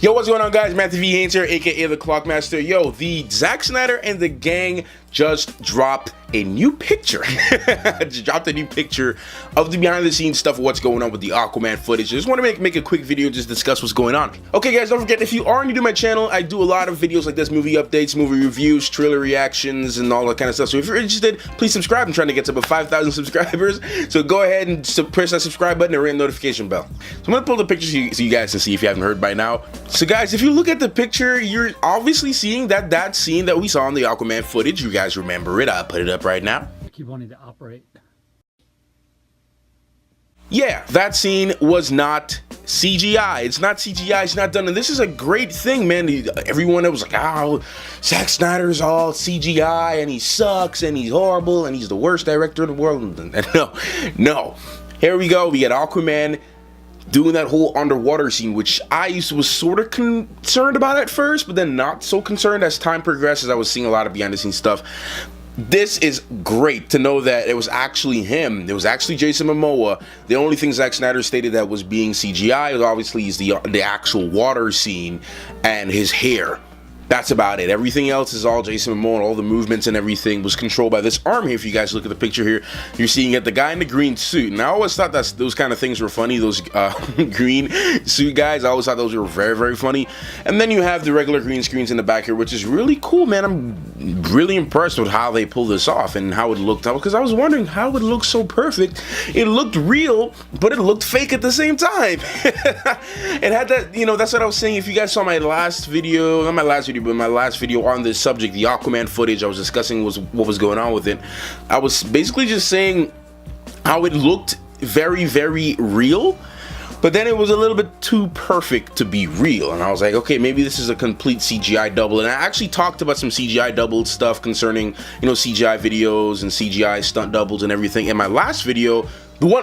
Yo, what's going on, guys? Matthew V. Haynes here, aka the Clockmaster. Yo, the Zack Snyder and the gang just dropped a new picture. Just dropped a new picture of the behind-the-scenes stuff of what's going on with the Aquaman footage. I just want to make a quick video, just discuss what's going on. Okay, guys, don't forget, if you are new to my channel, I do a lot of videos like this: movie updates, movie reviews, trailer reactions, and all that kind of stuff. So if you're interested, please subscribe. I'm trying to get to about 5,000 subscribers. So go ahead and press that subscribe button and ring the notification bell. So I'm gonna pull the picture so you guys can see if you haven't heard by now. So guys, if you look at the picture, you're obviously seeing that scene that we saw in the Aquaman footage. You guys remember it? I'll put it up right now. I keep wanting to operate. Yeah, that scene was not CGI. It's not CGI. It's not done. And this is a great thing, man. Everyone that was like, oh, Zack Snyder's all CGI and he sucks and he's horrible and he's the worst director in the world. No. Here we go. We got Aquaman doing that whole underwater scene, which I was sort of concerned about at first, but then not so concerned as time progresses. I was seeing a lot of behind the scenes stuff. This is great to know that it was actually him. It was actually Jason Momoa. The only thing Zack Snyder stated that was being CGI was obviously the actual water scene and his hair. That's about it. Everything else is all Jason Momoa, and all the movements and everything was controlled by this arm here. If you guys look at the picture here, you're seeing it, the guy in the green suit. And I always thought those kind of things were funny, those green suit guys. I always thought those were very, very funny. And then you have the regular green screens in the back here, which is really cool, man. I'm really impressed with how they pulled this off and how it looked, because I was wondering how it looked so perfect. It looked real, but it looked fake at the same time. It had that, that's what I was saying. If you guys saw my last video, not my last video, but my last video on this subject, the Aquaman footage, I was discussing what was going on with it. I was basically just saying how it looked very, very real, but then it was a little bit too perfect to be real. And I was like, okay, maybe this is a complete CGI double. And I actually talked about some CGI double stuff concerning, CGI videos and CGI stunt doubles and everything in my last video. My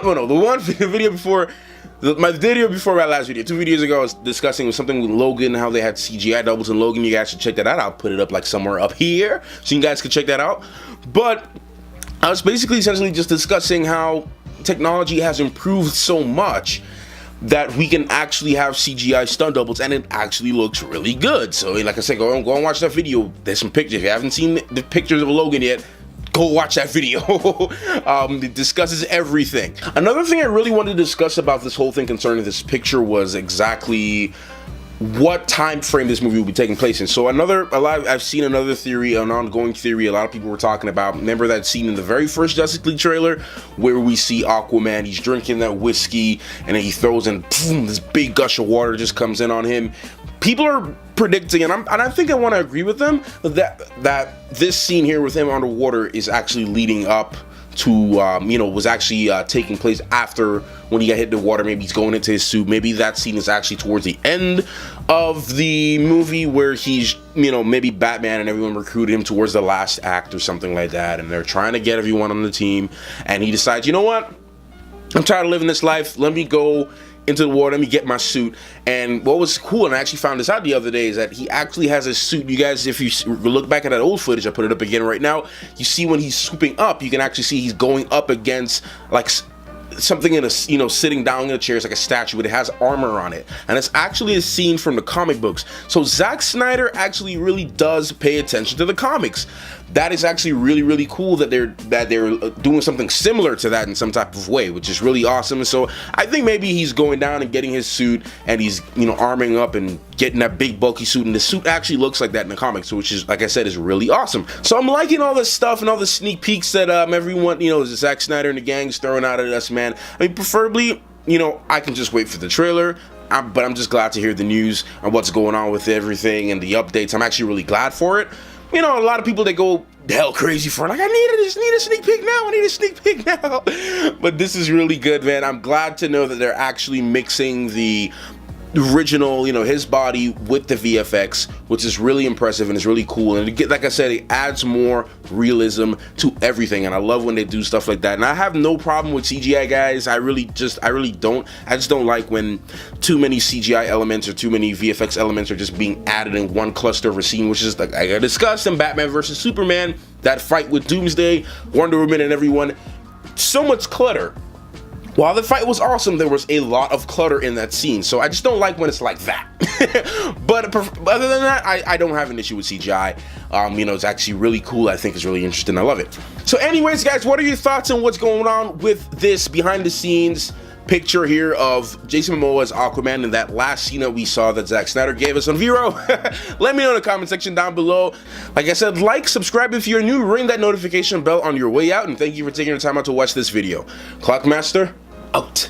video before my last video, 2 videos ago, I was discussing something with Logan, how they had CGI doubles in Logan. You guys should check that out. I'll put it up like somewhere up here so you guys can check that out. But I was basically essentially just discussing how technology has improved so much that we can actually have CGI stunt doubles, and it actually looks really good. So like I said, go and watch that video. There's some pictures. If you haven't seen the pictures of Logan yet, go watch that video. It discusses everything. Another thing I really wanted to discuss about this whole thing concerning this picture was exactly what time frame this movie will be taking place in. So I've seen another theory, an ongoing theory a lot of people were talking about. Remember that scene in the very first Justice League trailer where we see Aquaman, he's drinking that whiskey and then he throws in, boom, this big gush of water just comes in on him. People are predicting, and I think I want to agree with them, that this scene here with him underwater is actually leading up to, was actually taking place after when he got hit in the water. Maybe he's going into his suit. Maybe that scene is actually towards the end of the movie where he's, maybe Batman and everyone recruited him towards the last act or something like that, and they're trying to get everyone on the team, and he decides, you know what? I'm tired of living this life. Let me go into the water, let me get my suit. And what was cool, and I actually found this out the other day, is that he actually has a suit. You guys, if you look back at that old footage, I put it up again right now, you see when he's swooping up, you can actually see he's going up against like something in a, sitting down in a chair. It's like a statue, but it has armor on it, and it's actually a scene from the comic books. So Zack Snyder actually really does pay attention to the comics. That is actually really, really cool that they're doing something similar to that in some type of way, which is really awesome. So I think maybe he's going down and getting his suit, and he's arming up and getting that big bulky suit, and the suit actually looks like that in the comics, which is, like I said, is really awesome. So I'm liking all this stuff and all the sneak peeks that everyone, Zack Snyder and the gang's throwing out at us, man. I mean, preferably, I can just wait for the trailer. But I'm just glad to hear the news and what's going on with everything and the updates. I'm actually really glad for it. A lot of people, they go hell crazy for it. Like, I just need a sneak peek now. I need a sneak peek now. But this is really good, man. I'm glad to know that they're actually mixing the original, his body with the VFX, which is really impressive and is really cool. And like I said, it adds more realism to everything, and I love when they do stuff like that. And I have no problem with CGI, guys. I really don't. I just don't like when too many CGI elements or too many VFX elements are just being added in one cluster of a scene, which is like I discussed in Batman vs Superman, that fight with Doomsday, Wonder Woman, and everyone. So much clutter. While the fight was awesome, there was a lot of clutter in that scene, so I just don't like when it's like that. But other than that, I don't have an issue with CGI. You know, it's actually really cool. I think it's really interesting. I love it. So anyways, guys, what are your thoughts on what's going on with this behind the scenes picture here of Jason Momoa's Aquaman and that last scene that we saw that Zack Snyder gave us on Vero? Let me know in the comment section down below. Like I said, like, subscribe if you're new, ring that notification bell on your way out, and thank you for taking your time out to watch this video. Clockmaster, out.